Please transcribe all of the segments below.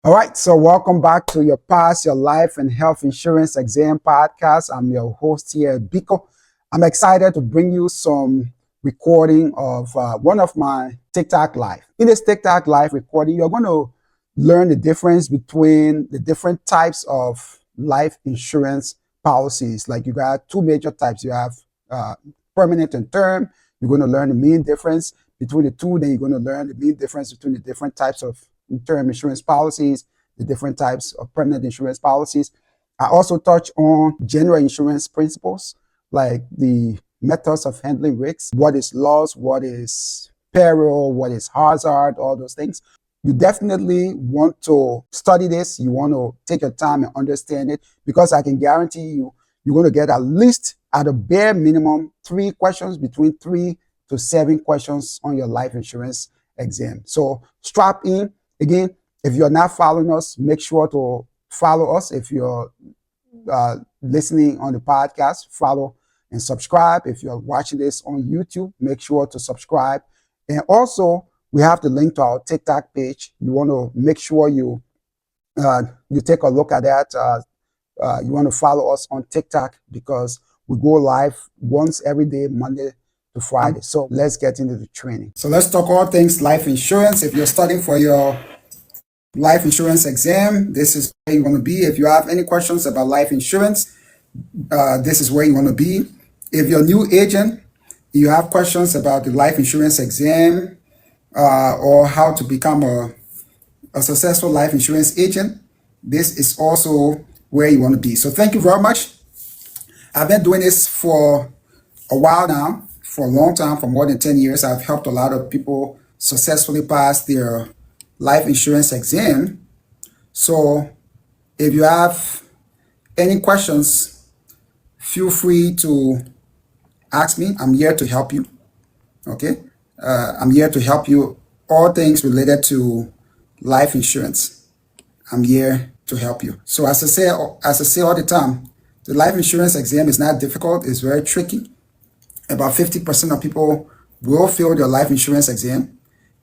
All right, so welcome back to your Pass Your Life and Health Insurance Exam podcast. I'm your host here, Biko. I'm excited to bring you some recording of one of my TikTok live. In this TikTok live recording, you're going to learn the difference between the different types of life insurance policies. Like you got two major types. You have permanent and term. You're going to learn the main difference between the two. Then you're going to learn the main difference between the different types of term insurance policies, the different types of permanent insurance policies. I also touch on general insurance principles, like the methods of handling risks, what is loss, what is peril, what is hazard, all those things. You definitely want to study this. You want to take your time and understand it, because I can guarantee you, you're going to get at least, at a bare minimum, 3 questions, between 3 to 7 questions on your life insurance exam. So strap in. Again, if you're not following us, make sure to follow us. If you're listening on the podcast, follow and subscribe. If you're watching this on YouTube, make sure to subscribe. And also, we have the link to our TikTok page. You want to make sure you take a look at that. You want to follow us on TikTok, because we go live once every day, Monday to Friday. So let's get into the training. So let's talk all things life insurance. If you're studying for your life insurance exam, this is where you want to be. If you have any questions about life insurance, this is where you want to be. If you're a new agent, you have questions about the life insurance exam or how to become a successful life insurance agent, this is also where you want to be. So thank you very much. I've been doing this for a while now, for a long time, for more than 10 years. I've helped a lot of people successfully pass their life insurance exam. So if you have any questions, feel free to ask me. I'm here to help you. Okay? I'm here to help you. All things related to life insurance, I'm here to help you. So as I say all the time, the life insurance exam is not difficult. It's very tricky. About 50% of people will fail their life insurance exam.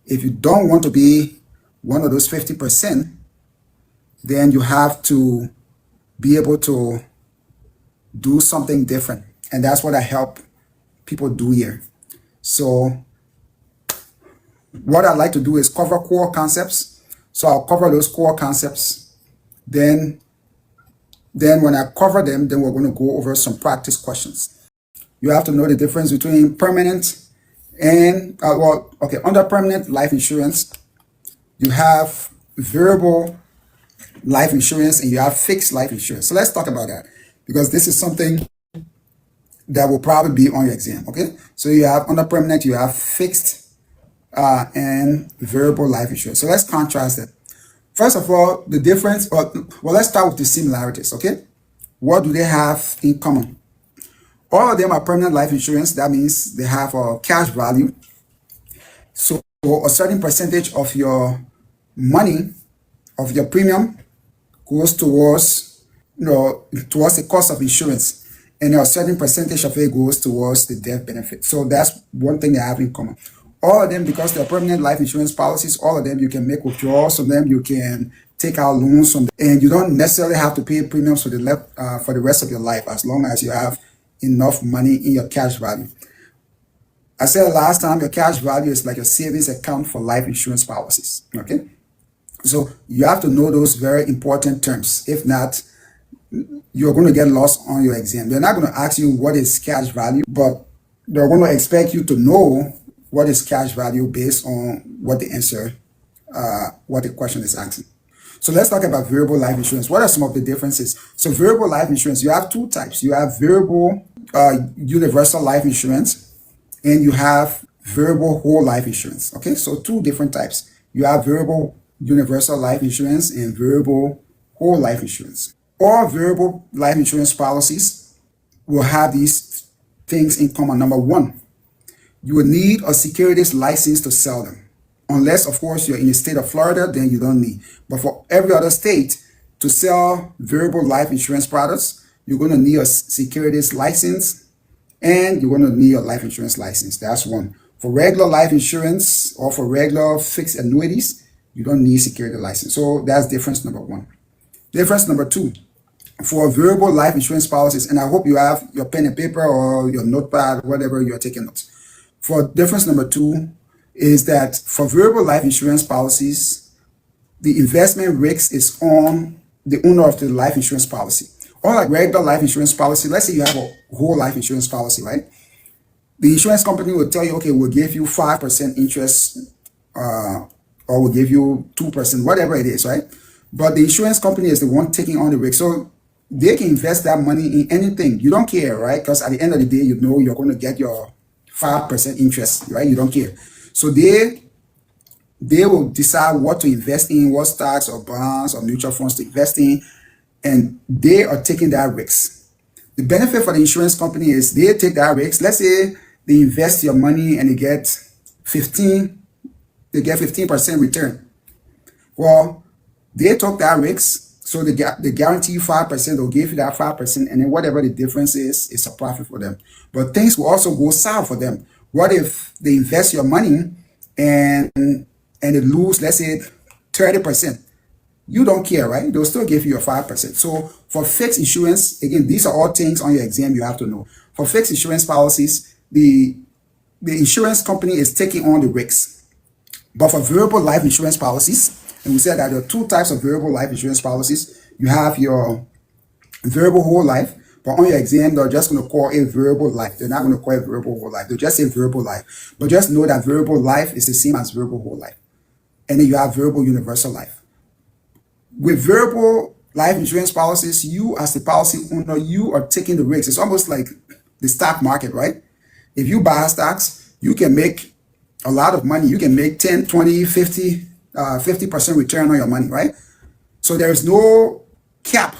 If you don't want to be one of those 50%, then you have to be able to do something different. And that's what I help people do here. So what I like to do is cover core concepts. So I'll cover those core concepts. Then when I cover them, then we're going to go over some practice questions. You have to know the difference between permanent and, under permanent life insurance, you have variable life insurance and you have fixed life insurance. So let's talk about that, because this is something that will probably be on your exam, okay? So you have, under permanent, you have fixed and variable life insurance. So let's contrast it. First of all, the difference, let's start with the similarities, okay? What do they have in common? All of them are permanent life insurance. That means they have a cash value. So a certain percentage of your money, of your premium, goes towards the cost of insurance, and a certain percentage of it goes towards the death benefit. So that's one thing they have in common. All of them, because they're permanent life insurance policies, all of them you can make withdrawals from them, you can take out loans from them, and you don't necessarily have to pay premiums for the rest of your life, as long as you have enough money in your cash value. I said last time, your cash value is like a savings account for life insurance policies, okay? So you have to know those very important terms. If not, you're going to get lost on your exam. They're not going to ask you what is cash value, but they're going to expect you to know what is cash value based on what the answer, what the question is asking. So let's talk about variable life insurance. What are some of the differences? So variable life insurance, you have two types. You have variable universal life insurance, and you have variable whole life insurance. Okay, so two different types. You have variable universal life insurance and variable whole life insurance. All variable life insurance policies will have these things in common. Number one, you will need a securities license to sell them. Unless, of course, you're in the state of Florida, then you don't need. But for every other state, to sell variable life insurance products, you're going to need a securities license, and you're going to need a life insurance license. That's one. For regular life insurance or for regular fixed annuities, You don't need security license. So that's difference number one. Difference number two, for variable life insurance policies, and I hope you have your pen and paper or your notepad, whatever you're taking notes. For difference number two is that for variable life insurance policies, the investment risk is on the owner of the life insurance policy. Unlike regular life insurance policy, let's say you have a whole life insurance policy, right? The insurance company will tell you, okay, we'll give you 5% interest, or we'll give you 2%, whatever it is, right? But the insurance company is the one taking on the risk. So they can invest that money in anything. You don't care, right? Because at the end of the day, you know you're going to get your 5% interest, right? You don't care. So they will decide what to invest in, what stocks or bonds or mutual funds to invest in, and they are taking that risk. The benefit for the insurance company is they take that risk. Let's say they invest your money and they get 15% return. Well, they took that risk, so they guarantee you 5%, they'll give you that 5%, and then whatever the difference is, it's a profit for them. But things will also go south for them. What if they invest your money and they lose, let's say, 30%? You don't care, right? They'll still give you your 5%. So for fixed insurance, again, these are all things on your exam you have to know. For fixed insurance policies, the insurance company is taking on the risks. But for variable life insurance policies, and we said that there are two types of variable life insurance policies. You have your variable whole life, but on your exam, they're just going to call it variable life. They're not going to call it variable whole life. They'll just say variable life. But just know that variable life is the same as variable whole life. And then you have variable universal life. With variable life insurance policies, you as the policy owner, you are taking the risk. It's almost like the stock market, right? If you buy stocks, you can make a lot of money. You can make 10, 20, 50% return on your money, right? So there is no cap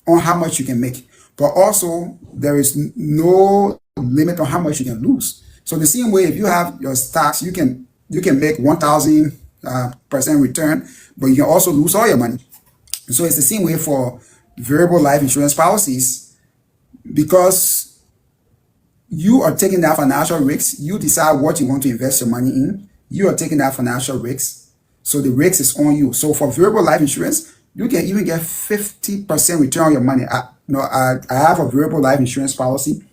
on how much you can make, but also there is no limit on how much you can lose. So the same way, if you have your stocks, you can make 1,000% return, but you can also lose all your money. So it's the same way for variable life insurance policies, because you are taking that financial risk. You decide what you want to invest your money in. You are taking that financial risk. So the risk is on you. So for variable life insurance, you can even get 50% return on your money. I have a variable life insurance policy,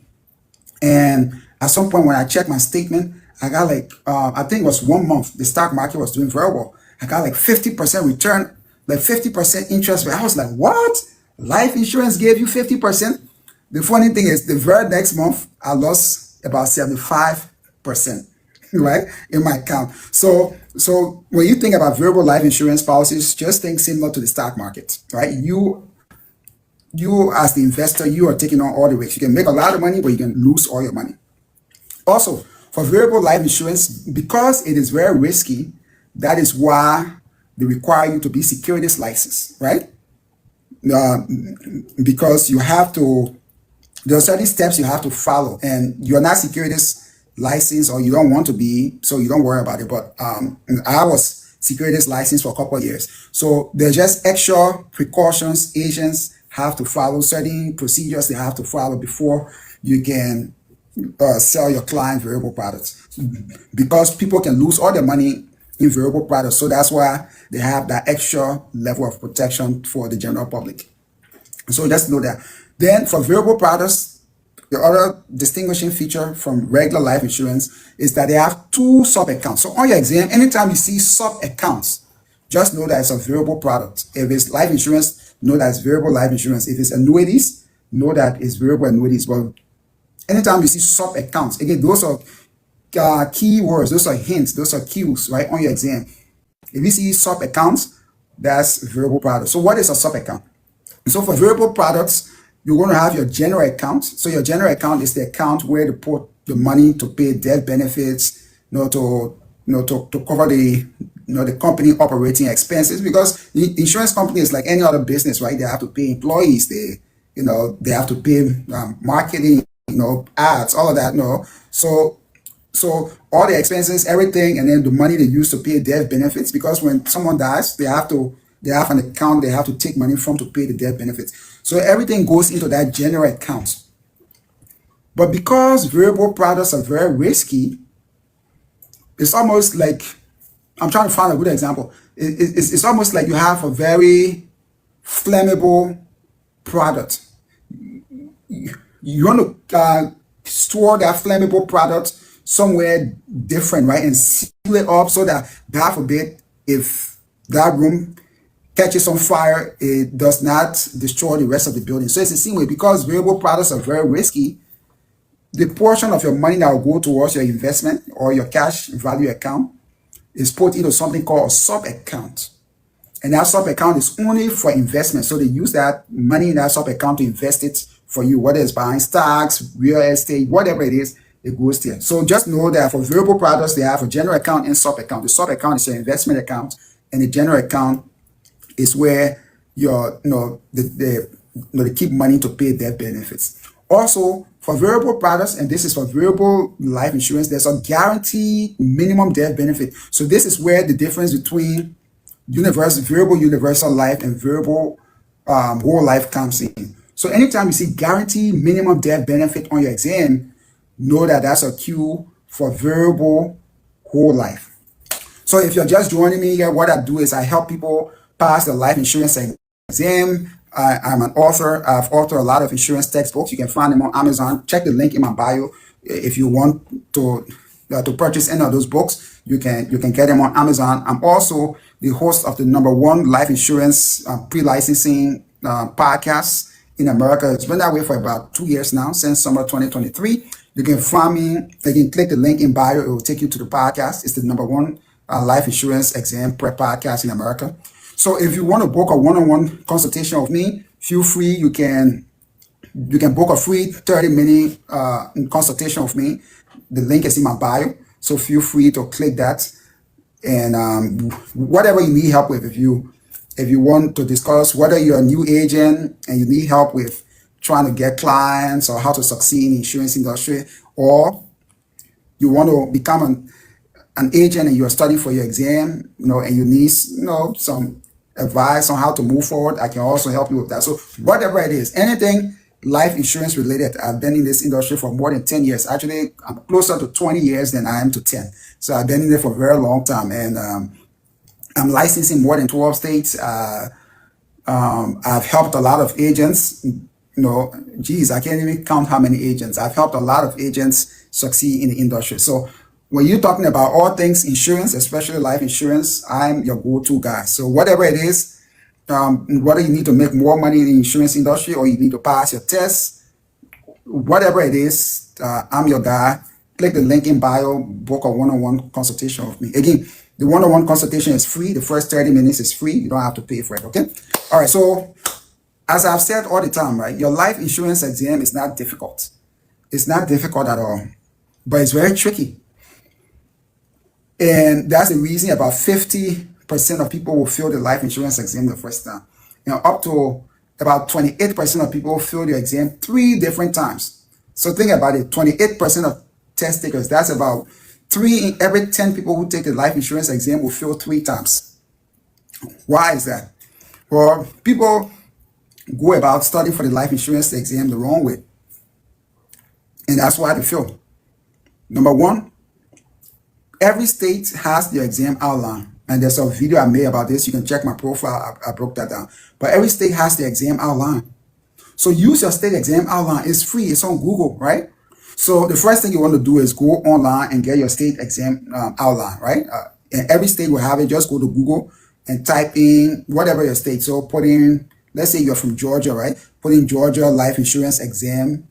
and at some point when I checked my statement, I got like, I think it was 1 month, the stock market was doing very well. I got like 50% return, like 50% interest. I was like, what? Life insurance gave you 50%? The funny thing is, the very next month, I lost about 75%, right, in my account. So when you think about variable life insurance policies, just think similar to the stock market, right? You as the investor, you are taking on all the risks. You can make a lot of money, but you can lose all your money. Also, for variable life insurance, because it is very risky, that is why they require you to be securities licensed, right? Because you have to, there are certain steps you have to follow, and you're not securities licensed, or you don't want to be, so you don't worry about it. But I was securities licensed for a couple of years. So there's just extra precautions agents have to follow, certain procedures they have to follow before you can sell your client variable products, because people can lose all their money in variable products. So that's why they have that extra level of protection for the general public. So just know that. Then for variable products, the other distinguishing feature from regular life insurance is that they have two sub-accounts. So on your exam, anytime you see sub-accounts, just know that it's a variable product. If it's life insurance, know that it's variable life insurance. If it's annuities, know that it's variable annuities. But anytime you see sub-accounts, again, those are keywords, those are hints, those are cues, right, on your exam. If you see sub-accounts, that's variable products. So what is a sub-account? So for variable products, you're going to have your general account. So your general account is the account where to put the money to pay death benefits, to cover the the company operating expenses, because the insurance company is like any other business, right? They have to pay employees, they have to pay marketing, ads, all of that, So all the expenses, everything, and then the money they use to pay death benefits, because when someone dies, they have an account they have to take money from to pay the death benefits. So everything goes into that general account. But because variable products are very risky, it's almost like I'm trying to find a good example. It's almost like you have a very flammable product. You want to store that flammable product somewhere different, right? And seal it up so that, God forbid, if that room catches on fire, it does not destroy the rest of the building. So it's the same way, because variable products are very risky. The portion of your money that will go towards your investment or your cash value account is put into something called a sub account. And that sub account is only for investment. So they use that money in that sub account to invest it for you, whether it's buying stocks, real estate, whatever it is, it goes there. So just know that for variable products, they have a general account and sub account. The sub account is your investment account, and the general account is where your, they keep money to pay their benefits. Also, for variable products, and this is for variable life insurance, there's a guaranteed minimum death benefit. So this is where the difference between variable universal life and variable whole life comes in. So anytime you see guaranteed minimum death benefit on your exam, know that that's a cue for variable whole life. So if you're just joining me here, what I do is I help people pass the life insurance exam. I'm an author. I've authored a lot of insurance textbooks. You can find them on Amazon. Check the link in my bio. If you want to purchase any of those books, you can get them on Amazon. I'm also the host of the #1 life insurance pre-licensing podcast in America. It's been that way for about 2 years now, since summer 2023. You can find me. You can click the link in bio. It will take you to the podcast. It's the #1 life insurance exam prep podcast in America. So if you want to book a one-on-one consultation with me, feel free. You can book a free 30-minute consultation with me. The link is in my bio. So feel free to click that. And whatever you need help with, if you want to discuss whether you're a new agent and you need help with trying to get clients or how to succeed in the insurance industry, or you want to become an agent and you're studying for your exam, and you need, some advice on how to move forward, I can also help you with that. So whatever it is, anything life insurance related, I've been in this industry for more than 10 years. Actually, I'm closer to 20 years than I am to 10. So I've been in there for a very long time. And I'm licensed in more than 12 states. I've helped a lot of agents. I can't even count how many agents. I've helped a lot of agents succeed in the industry. So when you're talking about all things insurance, especially life insurance, I'm your go-to guy. So whatever it is, whether you need to make more money in the insurance industry or you need to pass your tests, whatever it is, I'm your guy. Click the link in bio, book a one-on-one consultation with me. Again, the one-on-one consultation is free. The first 30 minutes is free. You don't have to pay for it, okay? All right, so as I've said all the time, right, your life insurance exam is not difficult. It's not difficult at all, but it's very tricky. And that's the reason about 50% of people will fail the life insurance exam the first time. Up to about 28% of people fail the exam 3 different times. So think about it, 28% of test takers, that's about 3 in every 10 people who take the life insurance exam will fail 3 times. Why is that? Well, people go about studying for the life insurance exam the wrong way. And that's why they fail. Number 1, every state has their exam outline. And there's a video I made about this. You can check my profile. I broke that down. But every state has their exam outline. So use your state exam outline. It's free. It's on Google, right? So the first thing you want to do is go online and get your state exam outline, right? And every state will have it. Just go to Google and type in whatever your state. So put in, let's say you're from Georgia, right? Put in Georgia life insurance exam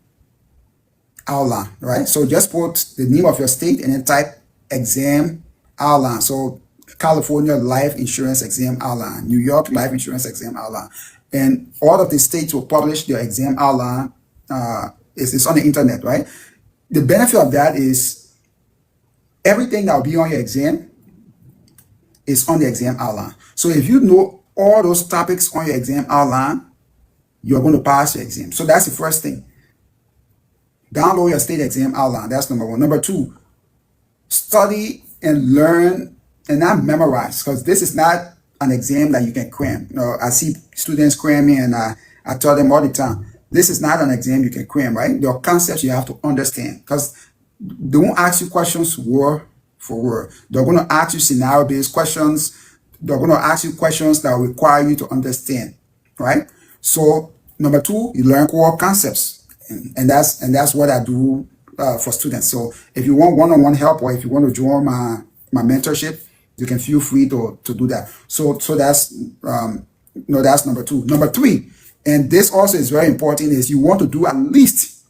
outline, right? So just put the name of your state and then type exam outline. So California life insurance exam outline, New York life insurance exam outline, and all of the states will publish their exam outline. It's on the internet, right? The benefit of that is everything that will be on your exam is on the exam outline. So if you know all those topics on your exam outline, you're going to pass your exam. So that's the first thing. Download your state exam outline. That's number 1. Number 2, study and learn and not memorize, because this is not an exam that you can cram. I see students cramming, and I tell them all the time, this is not an exam you can cram, right? There are concepts you have to understand, because they won't ask you questions word for word. They're going to ask you scenario-based questions. They're going to ask you questions that require you to understand, right? So number two, you learn core concepts, and that's what I do for students. So if you want one-on-one help, or if you want to join my mentorship, you can feel free to do that. So that's that's number two. Number three, and this also is very important, is you want to do at least,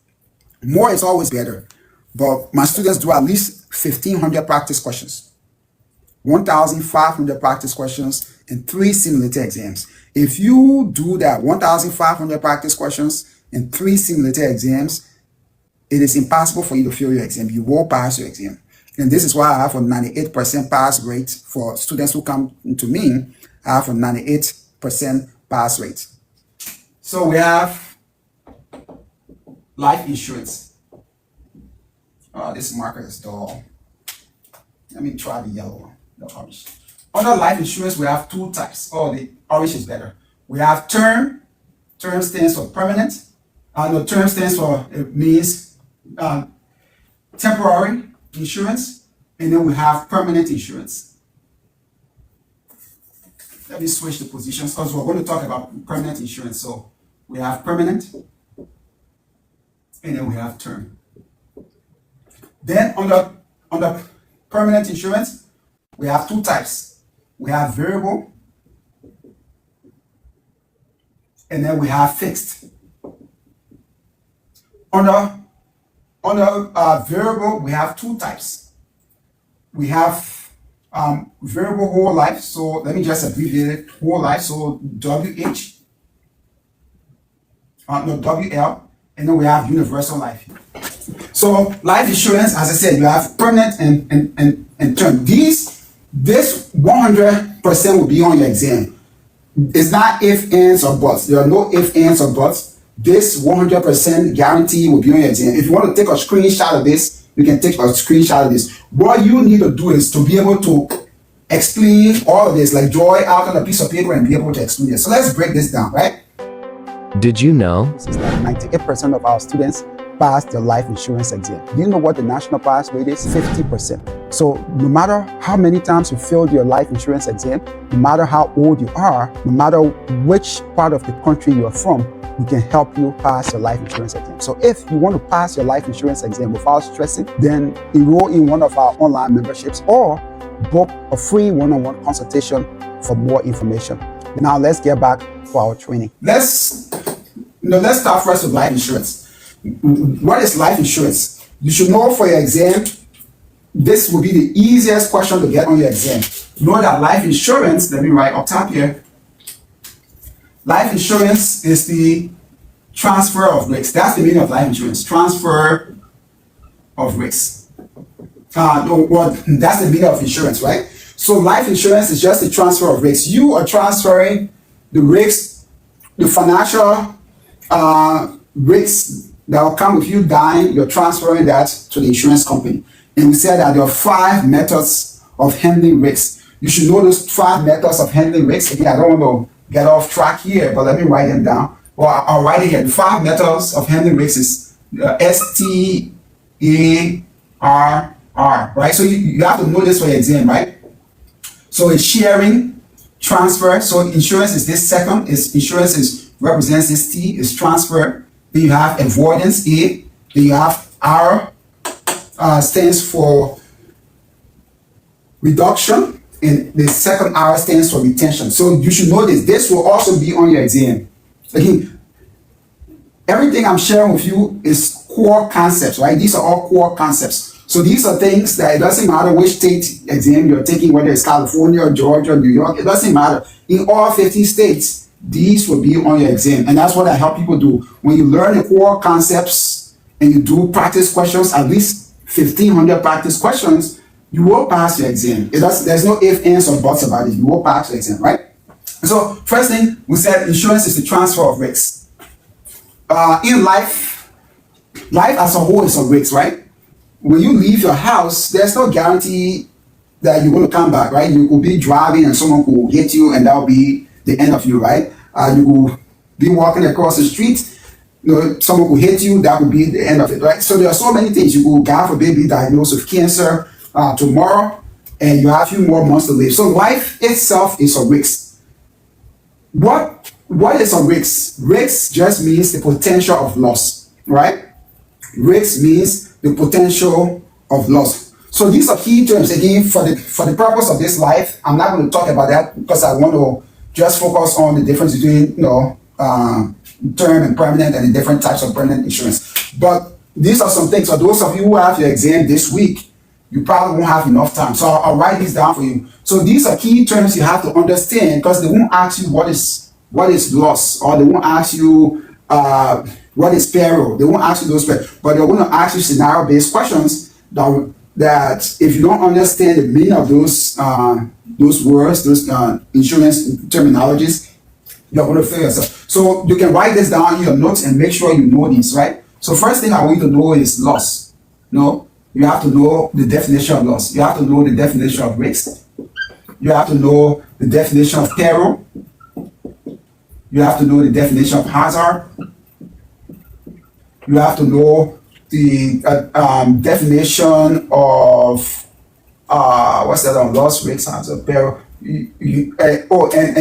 more is always better, but my students do at least 1,500 practice questions, 1,500 practice questions, and 3 simulator exams. If you do that, 1,500 practice questions and 3 simulator exams, it is impossible for you to fail your exam. You will pass your exam. And this is why I have a 98% pass rate for students who come to me. I have a 98% pass rate. So we have life insurance. Oh, this marker is dull. Let me try the yellow one, the orange. Under life insurance, we have 2 types. Oh, the orange is better. We have term. Term stands for permanent. The term stands for, it means temporary insurance. And then we have permanent insurance. Let me switch the positions because we're going to talk about permanent insurance. So we have permanent, and then we have term. Then under permanent insurance, we have 2 types. We have variable, and then we have fixed. Under variable, we have 2 types. We have variable whole life. So let me just abbreviate it. Whole life. So WH, WL, and then we have universal life. So life insurance, as I said, you have permanent and term. This 100% will be on your exam. It's not if, ands, or buts. There are no if, ands, or buts. This 100% guarantee will be on your exam. If you want to take a screenshot of this, you can take a screenshot of this. What you need to do is to be able to explain all of this, like draw it out on a piece of paper and be able to explain it. So let's break this down, right? Did you know? This is like 98% of our students pass their life insurance exam. Do you know what the national pass rate is? 50%. So no matter how many times you failed your life insurance exam, no matter how old you are, no matter which part of the country you are from, we can help you pass your life insurance exam. So if you want to pass your life insurance exam without stressing, then enroll in one of our online memberships or book a free one-on-one consultation for more information. Now let's get back to our training. Let's start first with life insurance. What is life insurance? You should know for your exam, this will be the easiest question to get on your exam. Know that life insurance, let me write up top here. Life insurance is the transfer of risks. That's the meaning of life insurance. Transfer of risks. That's the meaning of insurance, right? So life insurance is just the transfer of risks. You are transferring the risks, the financial risks that will come with you dying. You're transferring that to the insurance company. And we said that there are 5 methods of handling risks. You should know those 5 methods of handling risks. Again, I don't want to get off track here, but let me write them down. Or I'll write it here. The 5 methods of handling risks is STARR, right? So you have to know this for your exam, right? So it's sharing, transfer. So insurance is this second. Insurance represents this T, is transfer. Then you have avoidance, A. Then you have R, stands for reduction. And the second R stands for retention. So you should know this. This will also be on your exam. Again, everything I'm sharing with you is core concepts, right? These are all core concepts. So these are things that it doesn't matter which state exam you're taking, whether it's California, Georgia, New York, it doesn't matter. In all 50 states, these will be on your exam. And that's what I help people do. When you learn the core concepts and you do practice questions, at least 1,500 practice questions, you will pass your exam. There's no if, ands, or buts about it. You will pass your exam, right? So first thing, we said insurance is the transfer of risks. In life as a whole is a risk, right? When you leave your house, there's no guarantee that you're going to come back, right? You will be driving and someone will hit you and that will be the end of you, right? You will be walking across the street, someone will hit you, that will be the end of it, right? So there are so many things. You will, God forbid, be diagnosed with cancer. tomorrow, and you have a few more months to live. So life itself is a risk. What is a risk? Risk just means the potential of loss, right? Risk means the potential of loss. So these are key terms. Again, for the purpose of this life, I'm not going to talk about that because I want to just focus on the difference between term and permanent and the different types of permanent insurance. But these are some things. For those of you who have your exam this week, you probably won't have enough time. So I'll write these down for you. So these are key terms you have to understand because they won't ask you what is loss, or they won't ask you what is peril. They won't ask you those questions, but they're going to ask you scenario-based questions that if you don't understand the meaning of those words, those insurance terminologies, you're going to fail yourself. So you can write this down in your notes and make sure you know these, right? So first thing I want you to know is loss. No, you have to know the definition of loss. You have to know the definition of risk. You have to know the definition of peril. You have to know the definition of hazard. You have to know the definition of what's that on loss, risk, hazard, peril. And you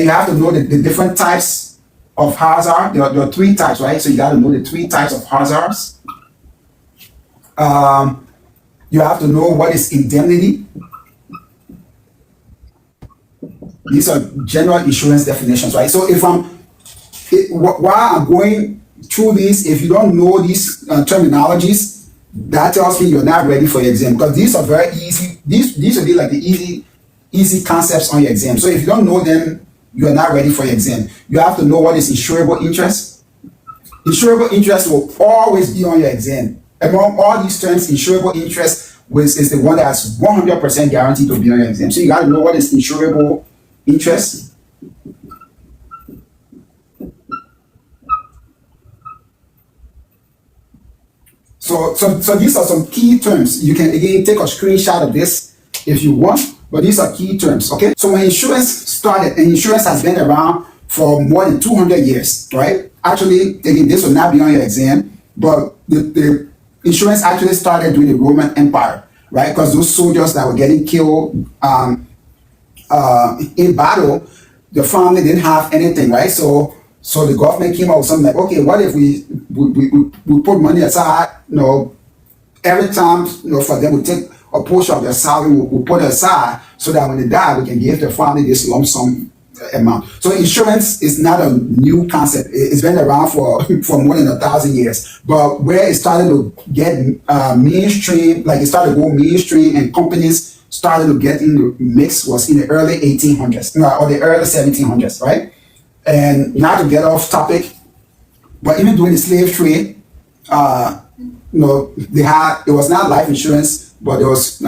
have to know the different types of hazard. There are three types, right? So you got to know the three types of hazards. You have to know what is indemnity. These are general insurance definitions, right? So while I'm going through this, if you don't know these terminologies, that tells me you're not ready for your exam, because these are very easy. These will be like the easy concepts on your exam. So if you don't know them, you're not ready for your exam. You have to know what is insurable interest. Insurable interest will always be on your exam. Among all these terms, insurable interest is the one that's 100% guaranteed to be on your exam. So you got to know what is insurable interest. So these are some key terms. You can again take a screenshot of this if you want, but these are key terms, okay? So when insurance started, and insurance has been around for more than 200 years, right? Actually, again, this will not be on your exam, but the insurance actually started during the Roman Empire, right? Because those soldiers that were getting killed in battle, the family didn't have anything, right? So the government came up with something like, okay, what if we put money aside, every time, for them to take a portion of their salary, we'll put it aside so that when they die, we can give the family this lump sum amount. So insurance is not a new concept. It's been around for more than 1,000 years. But where it started to get mainstream, like it started to go mainstream and companies started to get in the mix was in the early 1800s, or the early 1700s, right? And not to get off topic, but even during the slave trade, it was not life insurance, but there was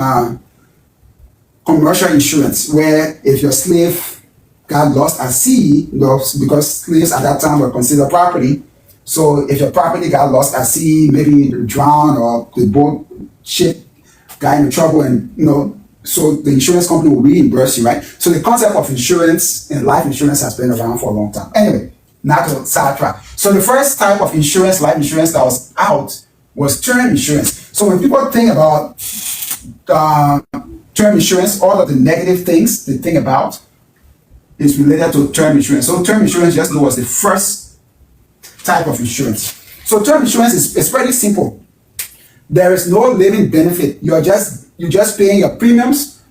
commercial insurance, where if your slave got lost at sea, because slaves at that time were considered property. So if your property got lost at sea, maybe you drowned or the ship got into trouble, and so the insurance company will reimburse you, right? So the concept of insurance and life insurance has been around for a long time. Anyway, not to sidetrack. So the first type of insurance, life insurance, that was out was term insurance. So when people think about term insurance, all of the negative things they think about is related to term insurance. So term insurance, just know, was the first type of insurance. So term insurance is pretty simple. There is no living benefit. You're just paying your premiums,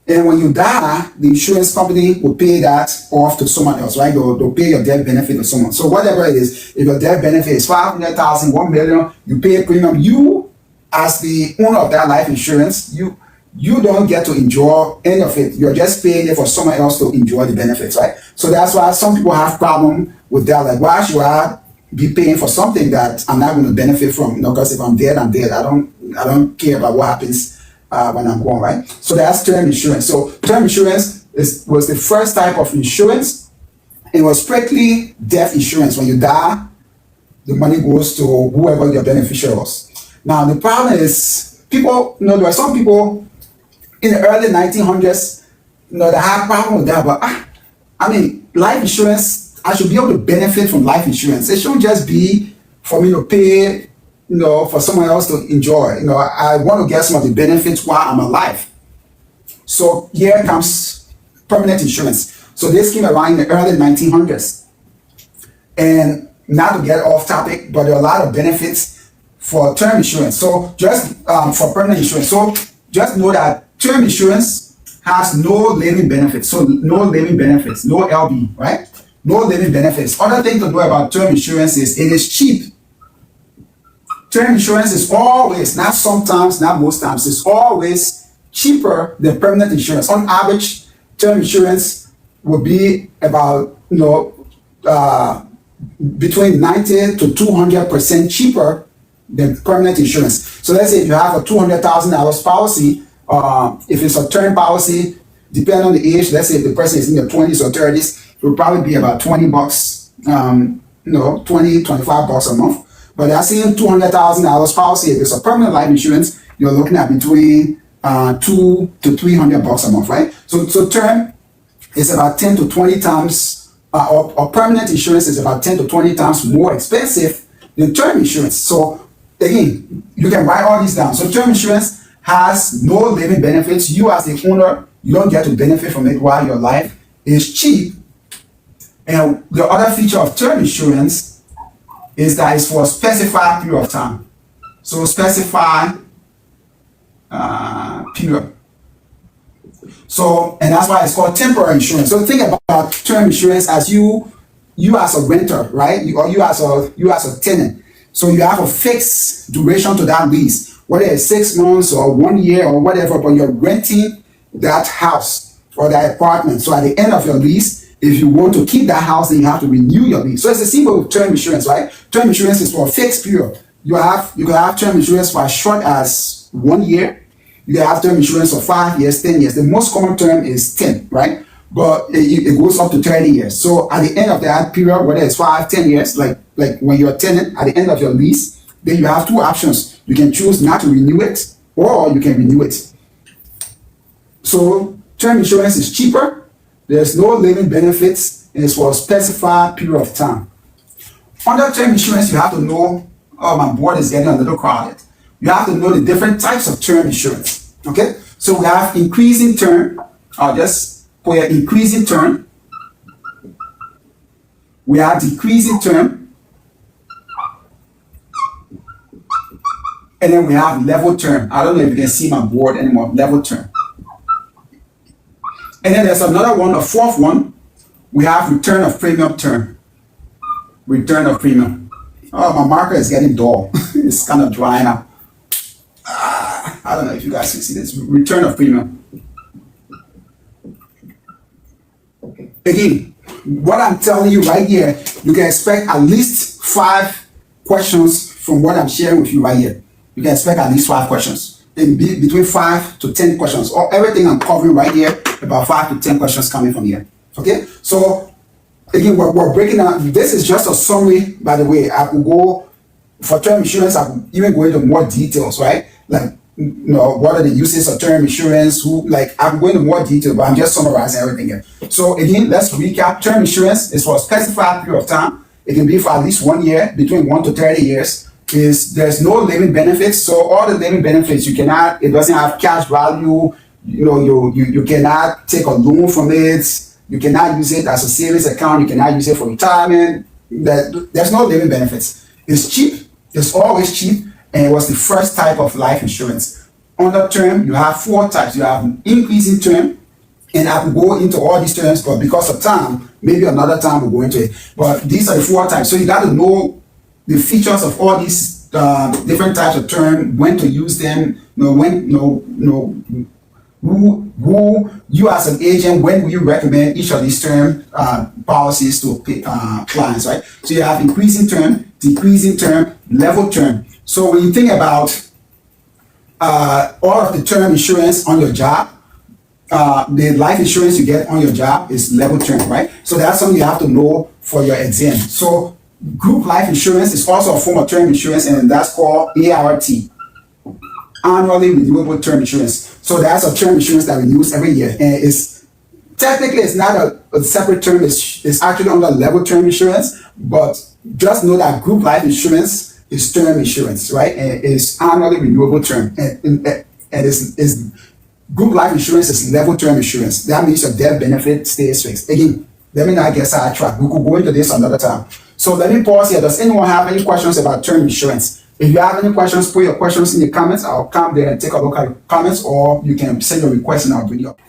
and when you die, the insurance company will pay that off to someone else, right? They'll pay your death benefit to someone. So whatever it is, if your death benefit is 500,000, 1 million, you pay a premium. You, as the owner of that life insurance, you don't get to enjoy any of it. You're just paying it for someone else to enjoy the benefits, right? So that's why some people have problem with that. Like, why should I be paying for something that I'm not going to benefit from? Because if I'm dead, I'm dead. I don't care about what happens when I'm gone, right? So that's term insurance. So term insurance was the first type of insurance. It was strictly death insurance. When you die, the money goes to whoever your beneficiary was. Now the problem is, people, there are some people in the early 1900s, that had problem with that. But life insurance, I should be able to benefit from life insurance. It shouldn't just be for me to pay for someone else to enjoy. I want to get some of the benefits while I'm alive. So here comes permanent insurance. So this came around in the early 1900s. And not to get off topic, but there are a lot of benefits for term insurance. So just for permanent insurance. So just know that term insurance has no living benefits. So no living benefits, no LB, right? No living benefits. Other thing to know about term insurance is it is cheap. Term insurance is always, not sometimes, not most times, it's always cheaper than permanent insurance. On average, term insurance will be about, between 90 to 200% cheaper than permanent insurance. So let's say if you have a $200,000 policy, if it's a term policy, depending on the age, let's say if the person is in their 20s or 30s, it will probably be about $20, $25 a month. But that's saying $200,000 policy. If it's a permanent life insurance, you're looking at between $200 to $300 a month, right? So term is about 10 to 20 times, or permanent insurance is about 10 to 20 times more expensive than term insurance. So again, you can write all these down. So term insurance has no living benefits. You as the owner, you don't get to benefit from it while your life is cheap. And the other feature of term insurance is that it's for a specified period of time. So specified period. So, and that's why it's called temporary insurance. So think about term insurance as you as a renter, right? You as a tenant. So you have a fixed duration to that lease, whether it's 6 months or 1 year or whatever, but you're renting that house or that apartment. So at the end of your lease, if you want to keep that house, then you have to renew your lease. So it's the same with term insurance, right? Term insurance is for a fixed period. You can have term insurance for as short as 1 year. You can have term insurance for 5 years, 10 years. The most common term is 10, right? But it goes up to 30 years. So at the end of that period, whether it's 5, 10 years, like when you're a tenant, at the end of your lease, then you have two options. You can choose not to renew it, or you can renew it. So term insurance is cheaper. There's no living benefits, and it's for a specified period of time. Under term insurance, you have to know, my board is getting a little crowded. You have to know the different types of term insurance, okay? So we have increasing term. I'll just put here increasing term. We have decreasing term. And then we have level term. I don't know if you can see my board anymore, level term. And then there's another one, a fourth one. We have return of premium term. Return of premium. Oh, my marker is getting dull. It's kind of drying out. I don't know if you guys can see this. Return of premium. Again, what I'm telling you right here, you can expect at least 5 questions from what I'm sharing with you right here. You can expect at least 5 questions. Between 5 to 10 questions, or everything I'm covering right here, about 5 to 10 questions coming from here. Okay, so again, we're breaking down. This is just a summary, by the way. I could go for term insurance. I could even go into more details, right? Like, what are the uses of term insurance? I'm going into more detail, but I'm just summarizing everything here. So again, let's recap. Term insurance is for a specified period of time. It can be for at least 1 year, between 1 to 30 years. There's no living benefits. So all the living benefits, it doesn't have cash value. You cannot take a loan from it. You cannot use it as a savings account. You cannot use it for retirement. There's no living benefits. It's cheap. It's always cheap. And it was the first type of life insurance. Under term, you have 4 types. You have increasing term. And I will go into all these terms, but because of time, maybe another time we'll go into it. But these are the 4 types. So you got to know the features of all these different types of term, when to use them, who you as an agent, when will you recommend each of these term policies to clients, right? So you have increasing term, decreasing term, level term. So when you think about all of the term insurance on your job, the life insurance you get on your job is level term, right? So that's something you have to know for your exam. So group life insurance is also a form of term insurance, and that's called ART, annually renewable term insurance. So that's a term insurance that we use every year, and it's not a separate term. It's actually under level term insurance, but just know that group life insurance is term insurance, right? And it's annually renewable term. And is group life insurance is level term insurance. That means your death benefit stays fixed. Again, let me not get sidetracked. We could go into this another time. So let me pause here. Does anyone have any questions about term insurance? If you have any questions, put your questions in the comments. I'll come there and take a look at your comments, or you can send your request and I'll bring you up.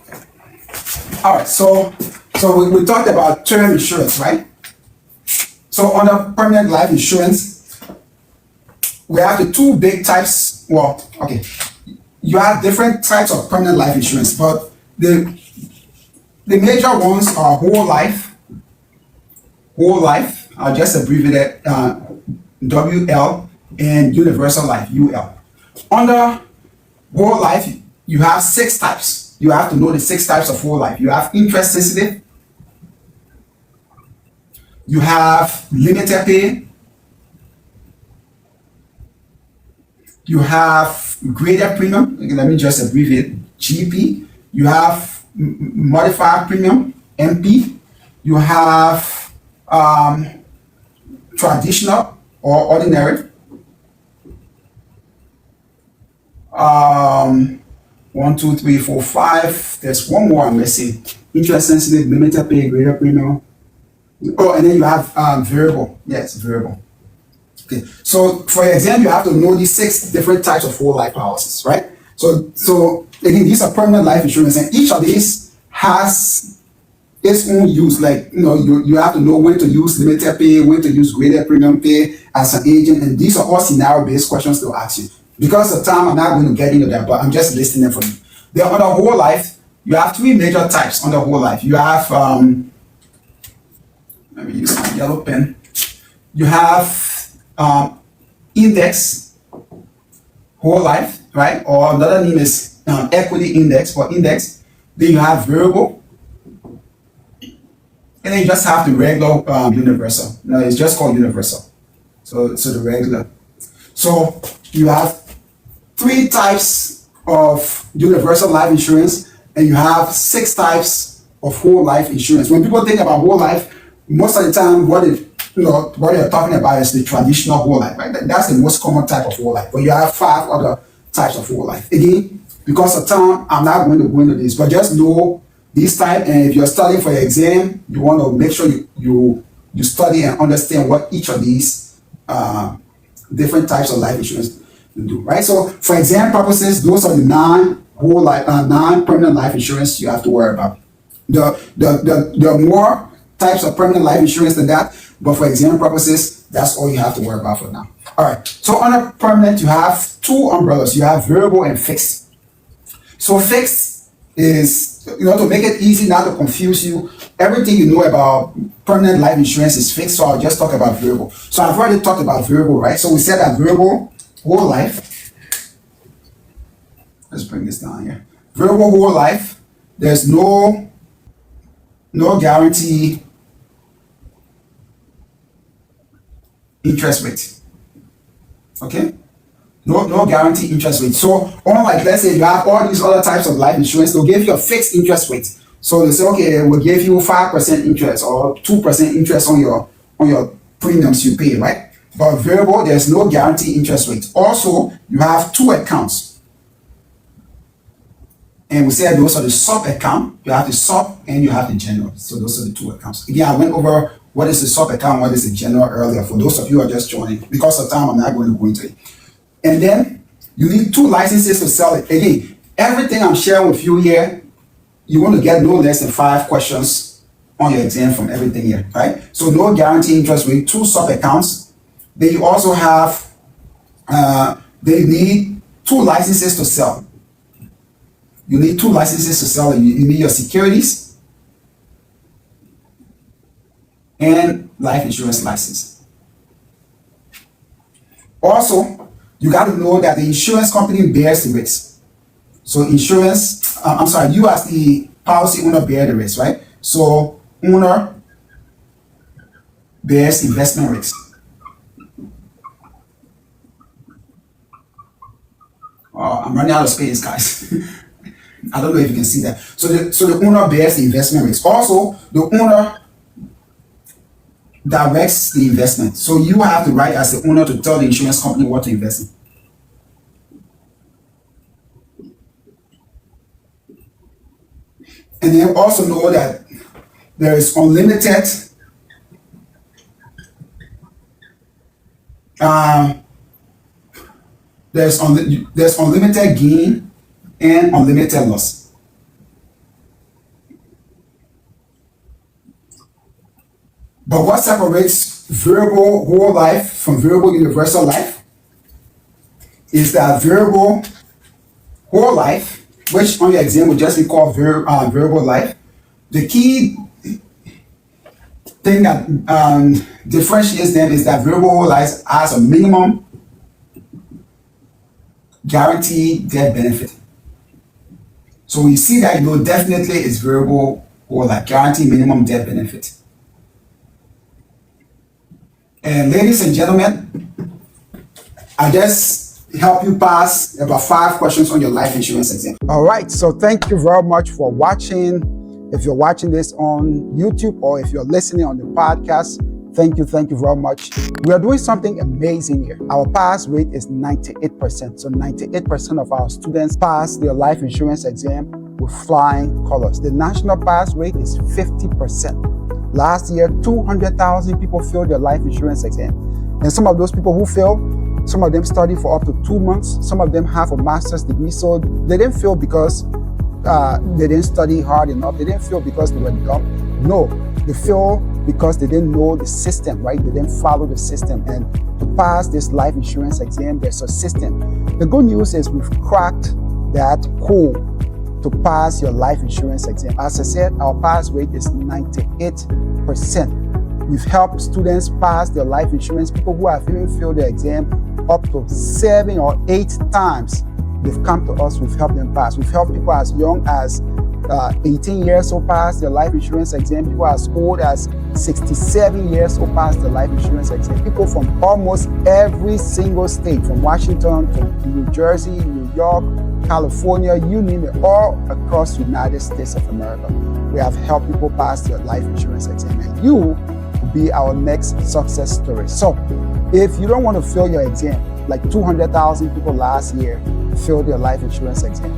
All right, so we talked about term insurance, right? So under permanent life insurance, we have the two big types. Well, okay, you have different types of permanent life insurance, but the major ones are whole life. I'll just abbreviate it, WL, and universal life, UL. Under whole life, you have 6 types. You have to know the 6 types of whole life. You have interest sensitive, you have limited pay, you have graded premium. Let me just abbreviate, GP. You have modified premium, MP. You have traditional or ordinary. 1, 2, 3, 4, 5. There's one more I'm missing. Interest sensitive, limited pay, greater premium. Oh, and then you have variable. Yes, variable. Okay. So for example, you have to know these 6 different types of whole life policies, right? So again, these are permanent life insurance, and each of these has its own use. Like, you have to know when to use limited pay, when to use greater premium pay as an agent, and these are all scenario-based questions they'll ask you. Because of time, I'm not going to get into that, but I'm just listing them for you. Then under whole life, you have 3 major types under whole life. You have, let me use my yellow pen. You have index whole life, right? Or another name is equity index or index. Then you have variable. And then you just have the regular universal. No, it's just called universal. So the regular. So you have 3 types of universal life insurance, and you have 6 types of whole life insurance. When people think about whole life, most of the time what they're talking about is the traditional whole life, right? That's the most common type of whole life. But you have 5 other types of whole life. Again, because of time, I'm not going to go into this, but just know this type. And if you're studying for your exam, you want to make sure you study and understand what each of these different types of life insurance do, right? So for exam purposes, those are the 9 permanent life insurance you have to worry about. There are more types of permanent life insurance than that, but for exam purposes, that's all you have to worry about for now. All right, so under permanent, you have 2 umbrellas. You have variable and fixed. So fixed is, to make it easy, not to confuse you, everything you know about permanent life insurance is fixed, so I'll just talk about variable. So I've already talked about variable, right? So we said that variable whole life, let's bring this down here. Variable whole life, there's no guarantee interest rate. Okay? No guarantee interest rate. So unlike, let's say you have all these other types of life insurance, they'll give you a fixed interest rate. So they say, okay, we'll give you 5% interest or 2% interest on your premiums you pay, right? But variable, there's no guarantee interest rate. Also, you have 2 accounts. And we said those are the sub account. You have the sub and you have the general. So those are the 2 accounts. Again, I went over what is the sub account, what is the general earlier. For those of you who are just joining, because of time, I'm not going to go into it. And then you need 2 licenses to sell it. Again, everything I'm sharing with you here, you want to get no less than 5 questions on your exam from everything here, right? So no guarantee interest rate, 2 sub accounts. Then you also have, they need 2 licenses to sell. You need 2 licenses to sell. You need your securities and life insurance license. Also, you got to know that the insurance company bears the risk. So you as the policy owner bear the risk, right? So owner bears investment risk. I'm running out of space, guys. I don't know if you can see that. So the owner bears the investment risk. Also, the owner directs the investment. So you have the right as the owner to tell the insurance company what to invest in. And then also know that there is unlimited there's unlimited gain and unlimited loss. But what separates variable whole life from variable universal life is that variable whole life, which on your exam would just be called variable life. The key thing that differentiates them is that variable whole life has a minimum guaranteed death benefit. So when you see that, you know definitely it's variable whole life, guaranteed minimum death benefit. And ladies and gentlemen, I just help you pass about 5 questions on your life insurance exam. All right, so thank you very much for watching. If you're watching this on YouTube or if you're listening on the podcast, thank you very much. We are doing something amazing here. Our pass rate is 98%. So 98% of our students pass their life insurance exam with flying colors. The national pass rate is 50%. Last year, 200,000 people failed their life insurance exam. And some of those people who failed, some of them studied for up to 2 months. Some of them have a master's degree. So they didn't fail because they didn't study hard enough. They didn't fail because they were dumb. No, they failed because they didn't know the system, right? They didn't follow the system. And to pass this life insurance exam, there's a system. The good news is we've cracked that code to pass your life insurance exam. As I said, our pass rate is 98%. We've helped students pass their life insurance, people who have even failed their exam up to 7 or 8 times. They've come to us, we've helped them pass. We've helped people as young as 18 years old pass their life insurance exam, people as old as 67 years old pass their life insurance exam, people from almost every single state, from Washington to New Jersey, New York, California, you name it, all across the United States of America. We have helped people pass their life insurance exam, and you will be our next success story. So if you don't want to fail your exam, like 200,000 people last year failed their life insurance exam,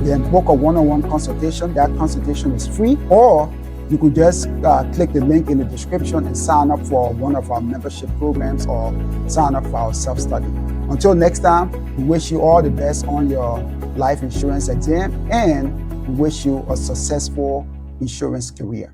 then book a one-on-one consultation. That consultation is free, or you could just click the link in the description and sign up for one of our membership programs or sign up for our self-study. Until next time, we wish you all the best on your life insurance exam, and we wish you a successful insurance career.